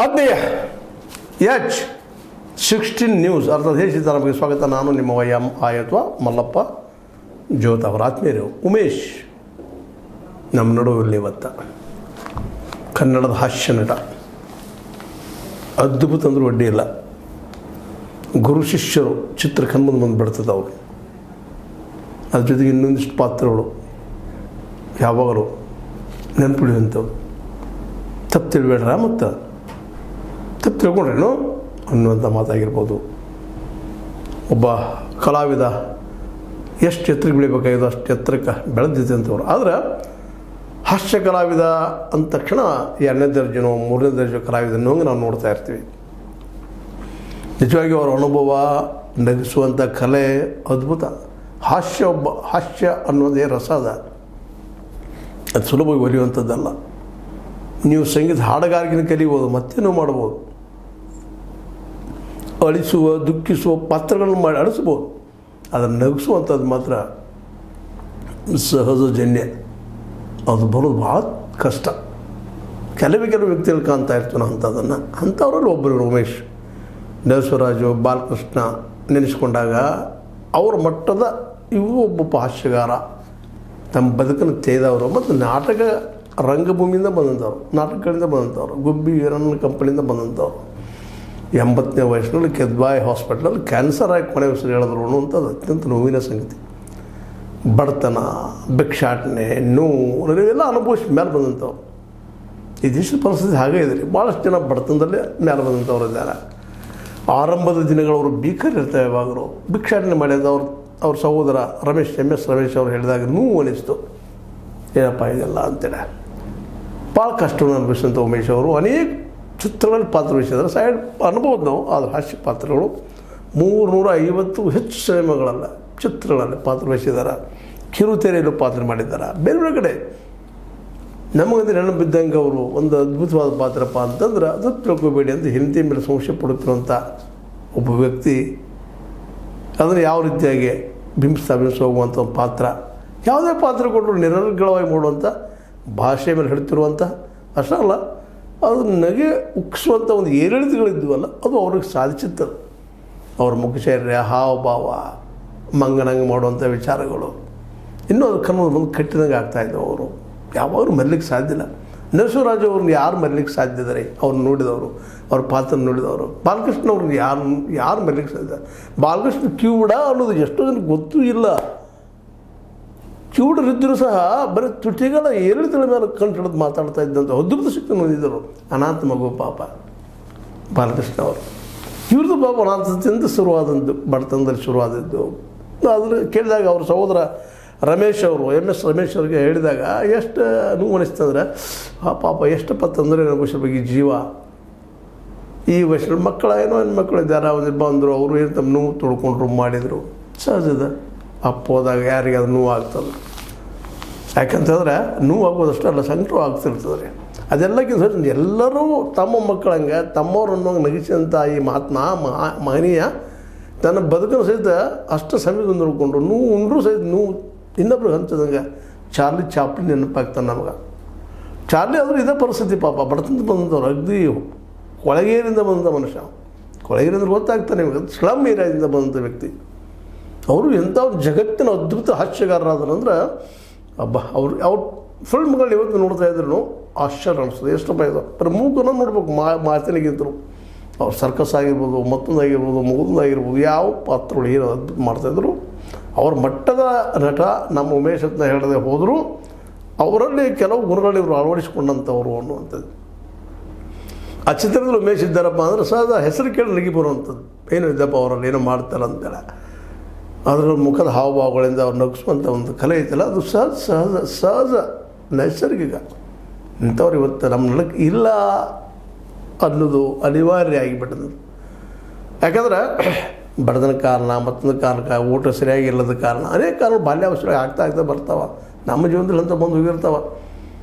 ಆತ್ಮೀಯ H16 news ಅರ್ಥಾತ್ ದೇಶದ ನಮಗೆ ಸ್ವಾಗತ. ನಾನು ನಿಮ್ಮ ವೈಎಂ ಆಯತ್ವ ಮಲ್ಲಪ್ಪ ಜ್ಯೋತ್ ಅವರ ಆತ್ಮೀಯರು. ಉಮೇಶ್ ನಮ್ಮ ನಡುವಲ್ಲಿ ಇವತ್ತ ಕನ್ನಡದ ಹಾಸ್ಯ ನಟ, ಅದ್ಭುತ ಅಂದರೂ ಅಡ್ಡಿ ಇಲ್ಲ. ಗುರು ಶಿಷ್ಯರು ಚಿತ್ರ ಕಣ್ಮುಂದೆ ಬಂದು ಬಿಡ್ತದೆ ಅವರು. ಅದ್ರ ಜೊತೆಗೆ ಇನ್ನೊಂದಿಷ್ಟು ಪಾತ್ರಗಳು ಯಾವಾಗಲೂ ನೆನಪಿಡುವಂಥವು. ತಪ್ಪು ತಿಳ್ಬೇಡ್ರ ಮತ್ತು ತಪ್ಪು ತಿಳ್ಕೊಂಡ್ರೇನು ಅನ್ನುವಂಥ ಮಾತಾಗಿರ್ಬೋದು. ಒಬ್ಬ ಕಲಾವಿದ ಎಷ್ಟು ಎತ್ತರಕ್ಕೆ ಬೆಳಿಬೇಕಾಗಿದ್ದು ಅಷ್ಟು ಎತ್ತರಕ್ಕೆ ಬೆಳೆದಿದೆ ಅಂತವ್ರು. ಆದರೆ ಹಾಸ್ಯ ಕಲಾವಿದ ಅಂದ ತಕ್ಷಣ 2ನೇ ದರ್ಜೆನೋ 3ನೇ ದರ್ಜೆ ಕಲಾವಿದ ಅನ್ನೋಂಗೆ ನಾವು ನೋಡ್ತಾ ಇರ್ತೀವಿ. ನಿಜವಾಗಿ ಅವರ ಅನುಭವ, ನಗಿಸುವಂಥ ಕಲೆ ಅದ್ಭುತ. ಹಾಸ್ಯ ಅನ್ನೋದೇ ರಸ ಅದ, ಅದು ಸುಲಭವಾಗಿ ಒಲಿಯುವಂಥದ್ದಲ್ಲ. ನೀವು ಸಂಗೀತ ಹಾಡುಗಾರಿಕೆನ ಕಲಿಬೋದು, ಮತ್ತೇನೋ ಮಾಡ್ಬೋದು. ಅಳಿಸುವ ದುಃಖಿಸುವ ಪಾತ್ರಗಳನ್ನು ಮಾಡಿ ಅಳಿಸ್ಬೋದು. ಅದನ್ನು ನಗಿಸುವಂಥದ್ದು ಮಾತ್ರ ಸಹಜಜನ್ಯ. ಅದು ಬರೋದು ಭಾಳ ಕಷ್ಟ. ಕೆಲವು ವ್ಯಕ್ತಿಗಳು ಕಾಣ್ತಾ ಇರ್ತೀವಿ ನಾವು ಅಂಥದ್ದನ್ನು. ಅಂಥವರಲ್ಲಿ ಒಬ್ಬರು ಉಮೇಶ್. ನರಸಿಂಹರಾಜು, ಬಾಲಕೃಷ್ಣ ನೆನೆಸ್ಕೊಂಡಾಗ ಅವರ ಮಟ್ಟದ ಇವು ಒಬ್ಬ ಹಾಸ್ಯಗಾರ, ತಮ್ಮ ಬದುಕನ್ನು ತೆಗೆದವರು ಮತ್ತು ನಾಟಕ ರಂಗಭೂಮಿಯಿಂದ ಬಂದಂಥವ್ರು, ನಾಟಕಗಳಿಂದ ಬಂದಂಥವ್ರು, ಗುಬ್ಬಿ ವೀರಣ್ಣ ಕಂಪನಿಯಿಂದ ಬಂದಂಥವ್ರು. 80ನೇ ವಯಸ್ಸಿನಲ್ಲಿ ಕೆದ್ಬಾಯಿ ಹಾಸ್ಪಿಟ್ಲಲ್ಲಿ ಕ್ಯಾನ್ಸರ್ ಆಗಿ ಕೊನೆ ಉಸಿರು ಹೇಳಿದ್ರು ಅನ್ನುವಂಥದ್ದು ಅತ್ಯಂತ ನೋವಿನ ಸಂಗತಿ. ಬಡತನ, ಭಿಕ್ಷಾಟನೆ, ನೋವು ಇವೆಲ್ಲ ಅನುಭವಿಸಿ ಮೇಲೆ ಬಂದಂಥವ್ರು. ಈ ದೇಶದ ಪರಿಸ್ಥಿತಿ ಹಾಗೇ ಇದೆ ರೀ. ಭಾಳಷ್ಟು ಜನ ಬಡತನದಲ್ಲೇ ಮೇಲೆ ಬಂದಂಥವ್ರು ಇದ್ದಾರೆ. ಆರಂಭದ ದಿನಗಳವರು ಭೀಕರ ಇರ್ತವೆ. ಯಾವಾಗಲೂ ಭಿಕ್ಷಾಟನೆ ಮಾಡಿದವ್ರು ಅವ್ರ ಸಹೋದರ ರಮೇಶ್ MS ರಮೇಶ್ ಅವರು ಹೇಳಿದಾಗ ನೋವು ಅನಿಸ್ತು. ಏನಪ್ಪ ಇದೆಲ್ಲ ಅಂತೇಳಿ ಭಾಳ ಕಷ್ಟವನ್ನು ಅನುಭವಿಸಿದಂಥ ಉಮೇಶ್ ಅವರು ಅನೇಕ ಚಿತ್ರಗಳಲ್ಲಿ ಪಾತ್ರ ವಹಿಸಿದ್ದಾರೆ. ಸೈಡ್ ಅನುಭವದ ನಾವು ಆದ್ರೆ ಹಾಸ್ಯ ಪಾತ್ರಗಳು 350 ಹೆಚ್ಚು ಸಿನಿಮಾಗಳಲ್ಲ ಚಿತ್ರಗಳಲ್ಲಿ ಪಾತ್ರ ವಹಿಸಿದ್ದಾರೆ. ಕಿರುತೆರೆಯಲ್ಲೂ ಪಾತ್ರ ಮಾಡಿದ್ದಾರೆ. ಬೇರೆ ಬೇರೆ ಕಡೆ ನಮಗಂದ್ರೆ ನೆನಪು ಬಿದ್ದಂಗೆ ಅವರು ಒಂದು ಅದ್ಭುತವಾದ ಪಾತ್ರಪ್ಪ ಅಂತಂದ್ರೆ ಅದು ತಿಳ್ಕೊಬೇಡಿ ಅಂತ ಹಿಂದಿ ಮೇಲೆ ಸಂಶಯ ಪಡುತ್ತಿರುವಂಥ ಒಬ್ಬ ವ್ಯಕ್ತಿ. ಅದನ್ನು ಯಾವ ರೀತಿಯಾಗಿ ಬಿಂಬಿಸೋಗುವಂಥ ಒಂದು ಪಾತ್ರ, ಯಾವುದೇ ಪಾತ್ರ ಕೊಟ್ಟರು ನಿರರ್ಗಳವಾಗಿ ಮಾಡುವಂಥ, ಭಾಷೆ ಮೇಲೆ ಹಿಡಿತಿರುವಂಥ, ಅಷ್ಟೇ ಅಲ್ಲ ಅದು ನಗೆ ಉಕ್ಸುವಂಥ ಒಂದು ಏರಿಳಿತಗಳಿದ್ವಲ್ಲ ಅದು ಅವ್ರಿಗೆ ಸಾಧಿಸಿತ್ತು. ಅವ್ರ ಮುಖಚರ್ಯ, ಹಾವಭಾವ, ಮಂಗನಂಗೆ ಮಾಡುವಂಥ ವಿಚಾರಗಳು ಇನ್ನೂ ಅದು ಕಣ್ಣು ಮುಂದೆ ಕಟ್ಟಿದಂಗೆ ಆಗ್ತಾಯಿದ್ದವು. ಅವರು ಯಾವಾಗಲೂ ಮರಿಲಿಕ್ಕೆ ಸಾಧ್ಯ ಇಲ್ಲ. ನರಸಿಂಹರಾಜು ಅವ್ರನ್ನ ಯಾರು ಮರಿಲಿಕ್ಕೆ ಸಾಧ್ಯ ಇದ್ದಾರೆ? ಅವ್ರನ್ನ ನೋಡಿದವರು, ಅವ್ರ ಪಾತ್ರ ನೋಡಿದವರು. ಬಾಲಕೃಷ್ಣ ಅವ್ರನ್ನ ಯಾರು ಮರಿಲಿಕ್ಕೆ ಸಾಧ್ಯ? ಬಾಲಕೃಷ್ಣ ಕಿವುಡ ಅನ್ನೋದು ಎಷ್ಟೋ ಜನಕ್ಕೆ ಗೊತ್ತೂ ಇಲ್ಲ. ಕಿವುಡರಿದ್ದರೂ ಸಹ ಬರೀ ತುಟಿಗಳ ಏರಿಳಿತಗಳ ಮೇಲೆ ಕಂಡು ಹಿಡಿದು ಮಾತಾಡ್ತಾ ಇದ್ದಂಥ ಅದ್ಭುತ ಶಕ್ತಿ ಹೊಂದಿದ್ದರು. ಅನಾಥ ಮಗು ಪಾಪ ಬಾಲಕೃಷ್ಣ ಅವರು. ಇವ್ರದ್ದು ಪಾಪ ಅನಾಥತೆಯಿಂದ ಶುರುವಾದಂದು, ಬಡತನದಲ್ಲಿ ಶುರುವಾದದ್ದು. ಅದನ್ನು ಕೇಳಿದಾಗ ಅವ್ರ ಸಹೋದರ ರಮೇಶ್ ಅವರು MS ರಮೇಶ್ ಅವ್ರಿಗೆ ಹೇಳಿದಾಗ ಎಷ್ಟು ನೋವು ಅನಿಸ್ತಂದ್ರೆ, ಪಾಪ ಎಷ್ಟಪ್ಪ ತೊಂದರೆ ಅನುಭವಿಸೋ ಬಗ್ಗೆ ಜೀವ. ಈ ವಯಸ್ಸಿನ ಮಕ್ಕಳ ಏನೋ ಹೆಣ್ಮಕ್ಳು ಇದ್ದಾರೆ, ಅವ್ರು ಬಂದರು, ಅವರು ಏನು ತಮ್ಮ ನೋವು ತೊಳ್ಕೊಂಡ್ರು ಮಾಡಿದರು. ಸಹಜದ ಅಪ್ಪ ಹೋದಾಗ ಯಾರಿಗೆ ಅದು ನೋವು ಆಗ್ತದೆ. ಯಾಕಂತಂದ್ರೆ ನೋವು ಆಗೋದಷ್ಟು ಅಲ್ಲ, ಸಂಕಟ ಆಗ್ತಿರ್ತದೆ ರೀ. ಅದೆಲ್ಲಕ್ಕಿಂತ ಎಲ್ಲರೂ ತಮ್ಮ ಮಕ್ಕಳಂಗೆ ತಮ್ಮವ್ರನ್ನು ನಗಿಸಿದಂಥ ಈ ಮಹನೀಯ ತನ್ನ ಬದುಕನ್ನು ಸಹಿತ ಅಷ್ಟು ಸಮಯದಿಂದ ನೋಡಿಕೊಂಡ್ರು. ನೋವು ಉಂಡ್ರೂ ಸಹಿತ ನೋವು ಇನ್ನೊಬ್ರಿಗೆ ಹಂಚದಂಗೆ ಚಾರ್ಲಿ ಚಾಪ್ಲಿನ್ ನೆನಪಾಗ್ತಾನೆ ನಮಗೆ. ಚಾರ್ಲಿ ಆದರೂ ಇದೇ ಪರಿಸ್ಥಿತಿ ಪಾಪ, ಬಡತನದ ಬಂದಂಥವ್ರು, ಅಗದಿ ಕೊಳಗೇರಿಂದ ಬಂದಂಥ ಮನುಷ್ಯ. ಕೊಳಗೇರಿಂದ ಗೊತ್ತಾಗ್ತಾನೆ ನಿಮಗೆ, ಸ್ಲಮ್ ಏರಿಯಾದಿಂದ ಬಂದಂಥ ವ್ಯಕ್ತಿ. ಅವರು ಎಂಥ ಜಗತ್ತಿನ ಅದ್ಭುತ ಹಾಸ್ಯಗಾರರಾದ್ರಂದ್ರೆ ಅವ್ರ ಫಿಲ್ಮ್ಗಳು ಇವತ್ತು ನೋಡ್ತಾ ಇದ್ರು ಆಶ್ಚರ್ಯ ಅನಿಸ್ತದೆ. ಎಷ್ಟಪ್ಪ ಇದು ಬರೀ ಮೂಕನ್ನು ನೋಡ್ಬೇಕು, ಮಾತಿನಗಿಂತರು. ಅವ್ರು ಸರ್ಕಸ್ ಆಗಿರ್ಬೋದು, ಮತ್ತೊಂದಾಗಿರ್ಬೋದು, ಮಗದೊಂದಾಗಿರ್ಬೋದು, ಯಾವ ಪಾತ್ರಗಳು ಏನು ಅದ್ಭುತ ಮಾಡ್ತಾಯಿದ್ರು. ಅವ್ರ ಮಟ್ಟದ ನಟ ನಮ್ಮ ಉಮೇಶ್ ಅಂತ ಹೇಳದೆ ಹೋದರೂ ಅವರಲ್ಲಿ ಕೆಲವು ಗುಣಗಳು ಇವರು ಅಳವಡಿಸಿಕೊಂಡಂಥವ್ರು ಅನ್ನುವಂಥದ್ದು. ಆ ಚಿತ್ರದಲ್ಲಿ ಉಮೇಶ್ ಇದ್ದಾರಪ್ಪ ಅಂದರೆ ಸಹಜ ಹೆಸರು ಕೇಳಿ ನಗಿ ಬರುವಂಥದ್ದು. ಏನು ಇದ್ದಪ್ಪ ಅವರಲ್ಲಿ ಏನೋ ಮಾಡ್ತಾರೆ ಅಂತೇಳಿ ಅದರ ಮುಖದ ಹಾವಭಾವಗಳಿಂದ ಅವ್ರು ನಗಿಸುವಂಥ ಒಂದು ಕಲೆ ಐತಲ್ಲ, ಅದು ಸಹಜ ನೈಸರ್ಗಿಕ. ಇಂಥವ್ರು ಇವತ್ತು ನಮ್ಮ ನಡಕ್ಕೆ ಇಲ್ಲ ಅನ್ನೋದು ಅನಿವಾರ್ಯ ಆಗಿಬಿಟ್ಟದು. ಯಾಕಂದ್ರೆ ಬಡತನ ಕಾರಣ, ಮತ್ತೊಂದು ಕಾರಣಕ್ಕೆ, ಊಟ ಸರಿಯಾಗಿ ಇಲ್ಲದ ಕಾರಣ, ಅನೇಕ ಕಾರಣ ಬಾಲ್ಯಾವಸ್ಥೆ ಆಗ್ತಾ ಬರ್ತಾವೆ. ನಮ್ಮ ಜೀವನದಲ್ಲಿ ಅಂತ ಬಂದು ಹೋಗಿರ್ತಾವೆ.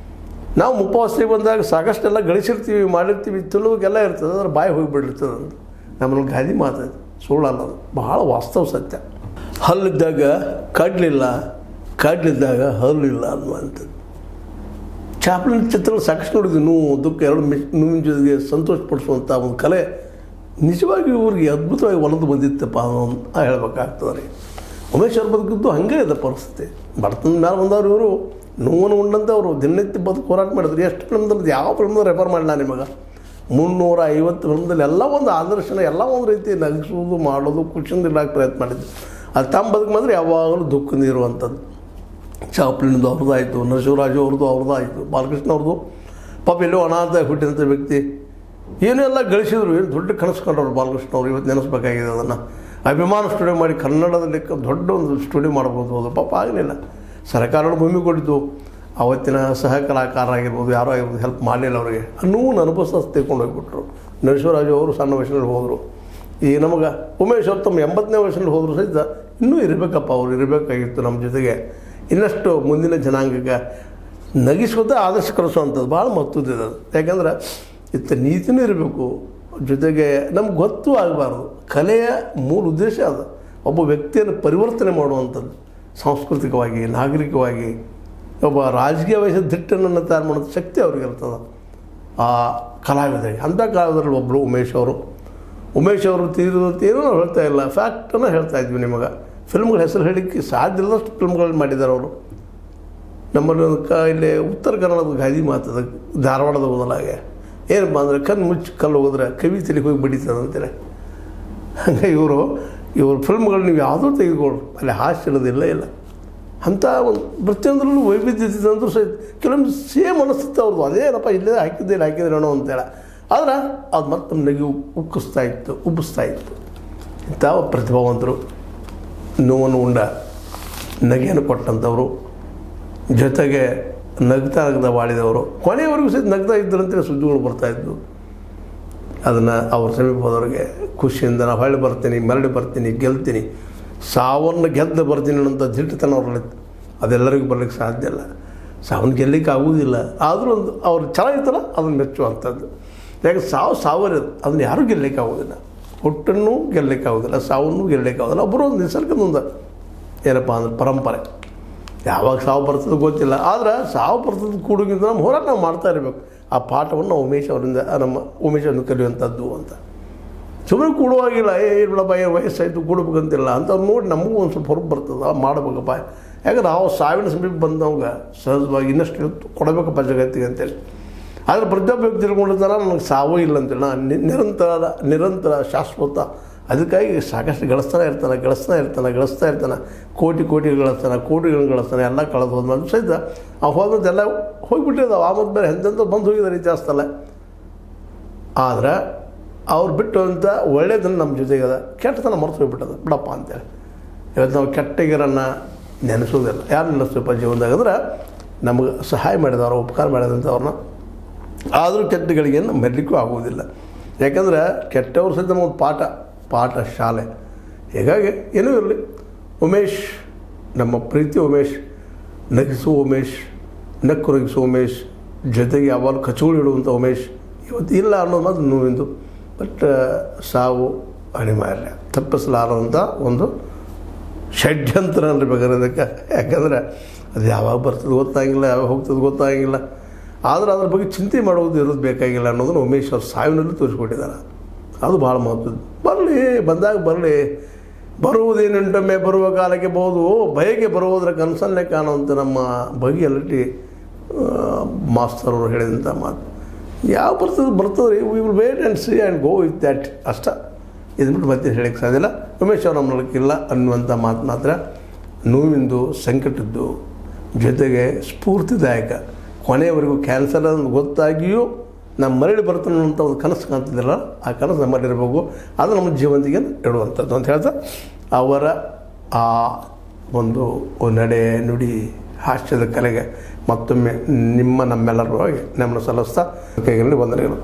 ನಾವು ಮುಪ್ಪಾವಸ್ಥೆಗೆ ಬಂದಾಗ ಸಾಕಷ್ಟೆಲ್ಲ ಗಳಿಸಿರ್ತೀವಿ, ಮಾಡಿರ್ತೀವಿ, ತಿನ್ನೋದಕ್ಕೆಲ್ಲ ಇರ್ತದೆ. ಅದ್ರ ಬಾಯಿ ಹೋಗಿಬಿಟ್ಟಿರ್ತದೆ ಅಂತ ನಮ್ಮಲ್ಲಿ ಗಾದಿ ಮಾತಾಯಿತು, ಸುಳ್ಳಲ್ಲದು, ಭಾಳ ವಾಸ್ತವ ಸತ್ಯ. ಹಲ್ಲಿದ್ದಾಗ ಕಡ್ಲಿಲ್ಲ, ಕಡ್ಲಿದ್ದಾಗ ಹಲ್ಲಿಲ್ಲ ಅನ್ನುವಂಥದ್ದು. ಚಾಪ್ಲಿನ್ ಚಿತ್ರಗಳು ಸಾಕಷ್ಟು ನೋಡಿದ್ವಿ. ನೋವು ದುಃಖ ಎರಡು ನೋವಿನ ಜೊತೆಗೆ ಸಂತೋಷಪಡಿಸುವಂಥ ಒಂದು ಕಲೆ ನಿಜವಾಗಿ ಇವ್ರಿಗೆ ಅದ್ಭುತವಾಗಿ ಒಲಿದು ಬಂದಿತ್ತಪ್ಪ ಅಂತ ಹೇಳ್ಬೇಕಾಗ್ತದೆ ರೀ. ಉಮೇಶ್ ಅವ್ರ ಬದುಕಿದ್ದು ಹಾಗೆ ಇದೆ ಪರಿಸ್ಥಿತಿ. ಬಡತನದ ಮೇಲೆ ಬಂದವ್ರು ಇವರು ನೋವನ್ನು ಉಂಡಂತೆ ಅವರು ದಿನನಿತ್ಯ ಬದುಕು ಹೋರಾಟ ಮಾಡಿದ್ರು. ಎಷ್ಟು ಫಿಲ್ಮ್ದಲ್ಲಿ ಯಾವ ಫಿಲ್ಮ್ದಲ್ಲಿ ರೆಫರ್ ಮಾಡಲ್ಲ ನಿಮಗೆ 350 ಫಿಲ್ಮ್ದಲ್ಲಿ ಎಲ್ಲ ಒಂದು ಆದರ್ಶನ ಎಲ್ಲ ಒಂದು ರೀತಿ ನಗಿಸೋದು ಮಾಡೋದು ಖುಷಿಯಿಂದ ಇಡಕ್ಕೆ ಪ್ರಯತ್ನ ಮಾಡಿದ್ದು. ಅದು ತಮ್ಮ ಬದುಕು ಮಾತ್ರ ಯಾವಾಗಲೂ ದುಃಖದಿಂದ ಇರುವಂಥದ್ದು. ಚಾಪ್ಲಿನ್ದು ಅವ್ರದ್ದಾಯಿತು, ನರಸಿಂಹರಾಜು ಅವ್ರದ್ದಾಯಿತು, ಬಾಲಕೃಷ್ಣ ಅವ್ರದ್ದು ಪಾಪ ಎಲ್ಲೋ ಅನಾಥ ಹುಟ್ಟಿದಂಥ ವ್ಯಕ್ತಿ ಏನೆಲ್ಲ ಗಳಿಸಿದ್ರು. ಏನು ದೊಡ್ಡ ಕನಸ್ಕೊಂಡ್ರು ಬಾಲಕೃಷ್ಣ ಅವರು. ಇವತ್ತು ನೆನೆಸ್ಬೇಕಾಗಿದೆ ಅದನ್ನು. ಅಭಿಮಾನ ಸ್ಟುಡಿಯೋ ಮಾಡಿ ಕನ್ನಡದಲ್ಲಿ ದೊಡ್ಡ ಒಂದು ಸ್ಟುಡಿಯೋ ಮಾಡ್ಬೋದು. ಅದು ಪಾಪ ಆಗಲಿಲ್ಲ. ಸರ್ಕಾರಗಳು ಭೂಮಿ ಕೊಟ್ಟಿದ್ದು, ಅವತ್ತಿನ ಸಹ ಕಲಾಕಾರರಾಗಿರ್ಬೋದು ಯಾರೋ ಆಗಿರ್ಬೋದು ಹೆಲ್ಪ್ ಮಾಡಲಿಲ್ಲ ಅವರಿಗೆ. ನೋವು ಅನುಭವಿಸ ತೆಗೆಕೊಂಡು ಹೋಗಿಬಿಟ್ರು. ನರಸಿಂಹರಾಜು ಅವರು ಸಣ್ಣ ವಯಸ್ಸಿನಲ್ಲಿ ಹೋದರು. ಈಗ ನಮಗೆ ಉಮೇಶ್ ಅವರು ತಮ್ಮ 80ನೇ ವಯಸ್ಸಿನಲ್ಲಿ ಹೋದರೂ ಸಹಿತ ಇನ್ನೂ ಇರಬೇಕಪ್ಪ, ಅವ್ರು ಇರಬೇಕಾಗಿತ್ತು ನಮ್ಮ ಜೊತೆಗೆ. ಇನ್ನಷ್ಟು ಮುಂದಿನ ಜನಾಂಗಕ್ಕೆ ನಗಿಸೋದೇ ಆದರ್ಶ ಕಲಿಸುವಂಥದ್ದು ಭಾಳ ಮಹತ್ವದಿದೆ ಅದು. ಯಾಕಂದ್ರೆ ಇತ್ತ ನೀತಿನೂ ಇರಬೇಕು, ಜೊತೆಗೆ ನಮ್ಗೆ ಗೊತ್ತೂ ಆಗಬಾರ್ದು. ಕಲೆಯ ಮೂಲ ಉದ್ದೇಶ ಅದು ಒಬ್ಬ ವ್ಯಕ್ತಿಯನ್ನು ಪರಿವರ್ತನೆ ಮಾಡುವಂಥದ್ದು. ಸಾಂಸ್ಕೃತಿಕವಾಗಿ, ನಾಗರಿಕವಾಗಿ ಒಬ್ಬ ರಾಜಕೀಯ ವಯಸ್ಸಿನ ದಿಟ್ಟನ್ನು ತಯಾರು ಮಾಡೋಂಥ ಶಕ್ತಿ ಅವ್ರಿಗೆ ಇರ್ತದೆ ಆ ಕಲಾವಿದರಿಗೆ. ಅಂಥ ಕಲಾವಿದರಲ್ಲಿ ಒಬ್ಬರು ಉಮೇಶ್ ಅವರು ತೀರಿದಂತ ಏನೂ ನಾವು ಹೇಳ್ತಾ ಇಲ್ಲ, ಫ್ಯಾಕ್ಟನ್ನು ಹೇಳ್ತಾ ಇದ್ವಿ ನಿಮಗೆ. ಫಿಲ್ಮ್ಗಳ ಹೆಸರು ಹೇಳಲಿಕ್ಕೆ ಸಾಧ್ಯ ಇಲ್ಲದಷ್ಟು ಫಿಲ್ಮ್ಗಳನ್ನ ಮಾಡಿದ್ದಾರೆ ಅವರು. ನಮ್ಮಲ್ಲಿ ಇಲ್ಲಿ ಉತ್ತರ ಕನ್ನಡದ ಗಾದಿ ಮಾತದ ಧಾರವಾಡದ ಓದಲಾಗೆ ಏನಪ್ಪ ಅಂದರೆ ಕಣ್ಣು ಮುಚ್ಚಿ ಕಲ್ಲು ಹೋದ್ರೆ ಕವಿ ತಲೆಗೆ ಹೋಗಿ ಬಡಿತದೆ ಅಂತೇಳಿ. ಹಂಗೆ ಇವರು ಫಿಲ್ಮ್ಗಳು ನೀವು ಯಾವುದೂ ತೆಗೆದುಕೊಳ್ಳಿ ಅಲ್ಲಿ ಹಾಸ್ಯ ಇರೋದಿಲ್ಲ ಇಲ್ಲ. ಅಂಥ ಒಂದು ಪ್ರತಿಯೊಂದರಲ್ಲೂ ವೈವಿಧ್ಯತೆ ಅಂದರೂ ಸಹಿತ ಕೆಲವೊಂದು ಸೇಮ್ ಅನಿಸುತ್ತೆ ಅವ್ರದ್ದು. ಅದೇನಪ್ಪ ಇಲ್ಲೇ ಹಾಕಿದ್ದೇನೋ ಅಂತೇಳಿ. ಆದರೆ ಅದು ಮತ್ತೆ ನಗಿ ಉಬ್ಬಿಸ್ತಾ ಇತ್ತು. ಇಂಥ ಪ್ರತಿಭಾವಂತರು, ನೋವನ್ನು ಉಂಡ ನಗೆಯನ್ನು ಕೊಟ್ಟಂಥವರು, ಜೊತೆಗೆ ನಗ್ತಾ ಬಾಳಿದವರು, ಕೊನೆಯವರೆಗೂ ಸಹಿತ ನಗ್ತಾ ಇದ್ದರಂತೇಳಿ ಸುದ್ದಿಗಳು ಬರ್ತಾಯಿದ್ವು. ಅದನ್ನು ಅವ್ರ ಸಮೀಪ ಹೋದವ್ರಿಗೆ ಖುಷಿಯಿಂದ ನಾವು ಹೊಳ್ಳಿ ಬರ್ತೀನಿ, ಮರಳಿ ಬರ್ತೀನಿ, ಗೆಲ್ತೀನಿ, ಸಾವನ್ನು ಗೆದ್ದು ಬರ್ತೀನಿ ಅನ್ನೋಂಥ ದಿಟ್ಟತನ ಅವ್ರಲ್ಲಿತ್ತು. ಅದೆಲ್ಲರಿಗೂ ಬರಲಿಕ್ಕೆ ಸಾಧ್ಯ ಇಲ್ಲ, ಸಾವನ್ನು ಗೆಲ್ಲಲಿಕ್ಕೆ ಆಗುವುದಿಲ್ಲ. ಆದರೂ ಒಂದು ಅವ್ರು ಚೆನ್ನಾಗಿತ್ತಲ್ಲ ಅದನ್ನು ಮೆಚ್ಚುವಂಥದ್ದು. ಯಾಕೆ ಸಾವರಿದು ಅದನ್ನು ಯಾರೂ ಗೆಲ್ಲಲಿಕ್ಕೆ ಆಗೋದಿಲ್ಲ. ಹುಟ್ಟನ್ನು ಗೆಲ್ಲಲಿಕ್ಕೆ ಆಗೋದಿಲ್ಲ, ಸಾವನ್ನು ಗೆಲ್ಲಲಿಕ್ಕೆ ಆಗೋದಿಲ್ಲ. ಒಬ್ಬರು ಒಂದು ನಿಸರ್ಗದೊಂದು ಏನಪ್ಪ ಅಂದ್ರೆ ಪರಂಪರೆ. ಯಾವಾಗ ಸಾವು ಬರ್ತದೆ ಗೊತ್ತಿಲ್ಲ, ಆದರೆ ಸಾವು ಬರ್ತದೆ ಕೂಡುಗಿಂತ ನಮ್ಮ ಹೋರಾಟ ನಾವು ಮಾಡ್ತಾ ಇರಬೇಕು. ಆ ಪಾಠವನ್ನು ನಾವು ನಮ್ಮ ಉಮೇಶವನ್ನು ಕಲಿಯುವಂಥದ್ದು ಅಂತ. ಸುಮ್ಮನೆ ಕೂಡುವಾಗಿಲ್ಲ, ಬಿಡಪ್ಪ ವಯಸ್ಸಾಯಿತು ಕೂಡಬೇಕಂತಿಲ್ಲ ಅಂಥವ್ರು ನೋಡಿ ನಮಗೂ ಒಂದು ಸ್ವಲ್ಪ ಹೊರಗೆ ಬರ್ತದೆ, ಮಾಡಬೇಕಪ್ಪ. ಯಾಕಂದ್ರೆ ನಾವು ಸಾವಿನ ಸಮೀಪ ಬಂದವಾಗ ಸಹಜವಾಗಿ ಇನ್ನಷ್ಟು ಕೊಡಬೇಕಪ್ಪ ಜಗತ್ತಿಗೆ ಅಂತೇಳಿ. ಆದರೆ ಪ್ರತಿಯೊಬ್ಬ ವ್ಯಕ್ತಿ ತಿಳ್ಕೊಂಡಿರ್ತಾರ ನನಗೆ ಸಾವೂ ಇಲ್ಲ ಅಂತೇಳಿ. ನಾನು ನಿರಂತರ ಶಾಶ್ವತ, ಅದಕ್ಕಾಗಿ ಸಾಕಷ್ಟು ಗಳಿಸ್ತಾನೆ ಇರ್ತಾನೆ. ಕೋಟಿಗಳು ಗಳಿಸ್ತಾನೆ. ಎಲ್ಲ ಕಳೆದು ಹೋದ್ಮೇಲೆ ಸಹಿತ ಆ ಹೋದ್ಮೇಲೆ ಎಲ್ಲ ಹೋಗಿಬಿಟ್ಟಿದ್ದಾವೆ. ಆಮೇಲೆ ಬೇರೆ ಎಂತೆಂತ ಬಂದು ಹೋಗಿದ್ದಾರೆ ಜಾಸ್ತಿ ಅಲ್ಲ. ಆದರೆ ಅವ್ರು ಬಿಟ್ಟು ಅಂತ ಒಳ್ಳೆಯದನ್ನು ನಮ್ಮ ಜೊತೆಗೆ ಅದ, ಕೆಟ್ಟತನ ಮರೆತು ಹೋಗ್ಬಿಟ್ಟದ ಬಿಡಪ್ಪ ಅಂತೇಳಿ. ಇವತ್ತು ನಾವು ಕೆಟ್ಟಗಿರನ್ನು ನೆನೆಸೋದಿಲ್ಲ. ಯಾರು ನೆನೆಸ್ತೀವಪ್ಪ ಜೀವನದಾಗ ಅಂದ್ರೆ ನಮಗೆ ಸಹಾಯ ಮಾಡಿದವರು, ಉಪಕಾರ ಮಾಡಿದಂಥವ್ರನ್ನ. ಆದರೂ ಕೆಟ್ಟಗಳಿಗೇನು ಮೆರಲಿಕ್ಕೂ ಆಗುವುದಿಲ್ಲ. ಯಾಕಂದ್ರೆ ಕೆಟ್ಟವ್ರು ಸಹಿತ ನಮಗೆ ಪಾಠ ಶಾಲೆ. ಹೀಗಾಗಿ ಏನೂ ಇರಲಿ, ಉಮೇಶ್ ನಮ್ಮ ಪ್ರೀತಿ ಉಮೇಶ್, ನಗಿಸುವ ಉಮೇಶ್, ನಕ್ಕುರಗಿಸುವ ಉಮೇಶ್, ಜೊತೆಗೆ ಯಾವಾಗಲೂ ಕಚೋಳಿ ಇಡುವಂಥ ಉಮೇಶ್ ಇವತ್ತು ಇಲ್ಲ ಅನ್ನೋದು ಮಾತ್ರ ನೋವಿಂದು. ಬಟ್ ಸಾವು ಅನಿವಾರ್ಯ, ತಪ್ಪಿಸಲಾರಂಥ ಒಂದು ಷಡ್ಯಂತ್ರ ಅನ್ಬೇಕಾದ್ರೆ ಅದಕ್ಕೆ. ಯಾಕಂದರೆ ಅದು ಯಾವಾಗ ಬರ್ತದೆ ಗೊತ್ತಾಗಿಲ್ಲ, ಯಾವಾಗ ಹೋಗ್ತದೆ ಗೊತ್ತಾಗಿಲ್ಲ. ಆದರೆ ಅದ್ರ ಬಗ್ಗೆ ಚಿಂತೆ ಮಾಡೋದು ಇರೋದು ಬೇಕಾಗಿಲ್ಲ ಅನ್ನೋದನ್ನು ಉಮೇಶ್ ಅವ್ರು ಸಾವಿನಲ್ಲಿ ತೋರಿಸ್ಕೊಟ್ಟಿದ್ದಾರೆ. ಅದು ಭಾಳ ಮಹತ್ವದ್ದು. ಬಂದಾಗ ಬರಲಿ, ಬರುವುದೇನೆಂಟೊಮ್ಮೆ ಬರುವ ಕಾಲಕ್ಕೆ ಬಹುದು, ಬಯಕೆ ಬರುವುದರ ಕನಸನ್ನೇ ಕಾಣುವಂಥ ನಮ್ಮ ಬಗೆಯಲ್ಲಿ ಮಾಸ್ತರ್ ಅವರು ಹೇಳಿದಂಥ ಮಾತು. ಯಾವ ಬರ್ತದೆ ರೀ, we will wait and see and go with that ಅಷ್ಟ. ಇದನ್ಬಿಟ್ಟು ಮತ್ತೆ ಹೇಳಕ್ಕೆ ಸಾಧ್ಯ ಇಲ್ಲ. ಉಮೇಶ್ ಅವ್ರು ನಮ್ಮಲ್ಲಿಲ್ಲ ಅನ್ನುವಂಥ ಮಾತು ಮಾತ್ರ ನೋವಿಂದು, ಸಂಕಟದ್ದು, ಜೊತೆಗೆ ಸ್ಫೂರ್ತಿದಾಯಕ. ಕೊನೆಯವರೆಗೂ ಕ್ಯಾನ್ಸರ್ ಅನ್ನೋದು ಗೊತ್ತಾಗಿಯೂ ನಮ್ಮ ಮರಳಿ ಬರ್ತಾನೆ ಅಂತ ಒಂದು ಕನಸು ಕಾಣ್ತಿದ್ದಿಲ್ಲ, ಆ ಕನಸು ನಮ್ಮಲ್ಲಿರಬೇಕು. ಅದು ನಮ್ಮ ಜೀವಂತಿಗೆ ಇಡುವಂಥದ್ದು ಅಂತ ಹೇಳ್ತಾ ಅವರ ಆ ಒಂದು ನಡೆ ನುಡಿ ಹಾಸ್ಯದ ಕಲೆಗೆ ಮತ್ತೊಮ್ಮೆ ನಮ್ಮೆಲ್ಲರ ನಮ್ಮನ್ನು ಸಲ್ಲಿಸ್ತಾ ಕೈಗಳಲ್ಲಿ ವಂದನೆಗಳು.